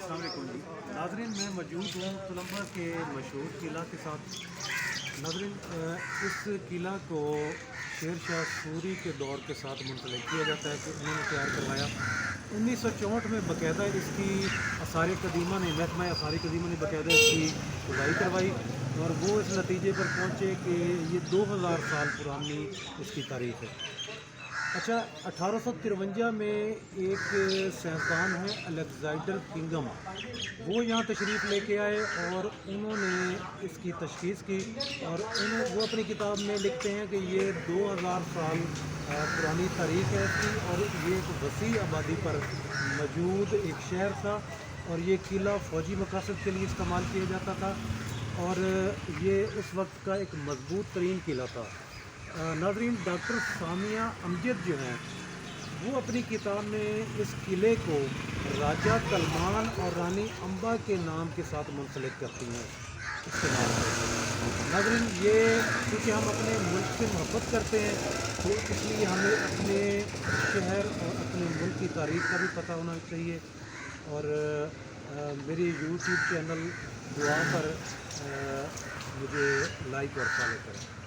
السلام علیکم جی ناظرین، میں موجود ہوں تلمبہ کے مشہور قلعہ کے ساتھ۔ ناظرین، اس قلعہ کو شیر شاہ سوری کے دور کے ساتھ منسلک کیا جاتا ہے کہ انہوں نے تیار کروایا 1964 میں۔ باقاعدہ اس کی آثار قدیمہ نے، محکمہ آثار قدیمہ نے باقاعدہ اس کی کھدائی کروائی اور وہ اس نتیجے پر پہنچے کہ یہ 2000 سال پرانی اس کی تاریخ ہے۔ اچھا، 1853 میں ایک سائنسدان ہیں الیگزینڈر کنگھم، وہ یہاں تشریف لے کے آئے اور انہوں نے اس کی تشخیص کی، اور وہ اپنی کتاب میں لکھتے ہیں کہ یہ 2000 سال پرانی تاریخ ہے اس کی، اور یہ ایک وسیع آبادی پر موجود ایک شہر تھا، اور یہ قلعہ فوجی مقاصد کے لیے استعمال کیا جاتا تھا، اور یہ اس وقت کا ایک مضبوط ترین قلعہ تھا۔ ناظرین، ڈاکٹر سامیہ امجد جو ہیں، وہ اپنی کتاب میں اس قلعے کو راجہ سلمان اور رانی امبا کے نام کے ساتھ منسلک کرتی ہیں اس کے نام سے۔ ناظرین، یہ کیونکہ ہم اپنے ملک سے محبت کرتے ہیں تو اس لیے ہمیں اپنے شہر اور اپنے ملک کی تاریخ کا بھی پتہ ہونا چاہیے، اور میری یوٹیوب چینل دعا پر مجھے لائک اور فالو کریں۔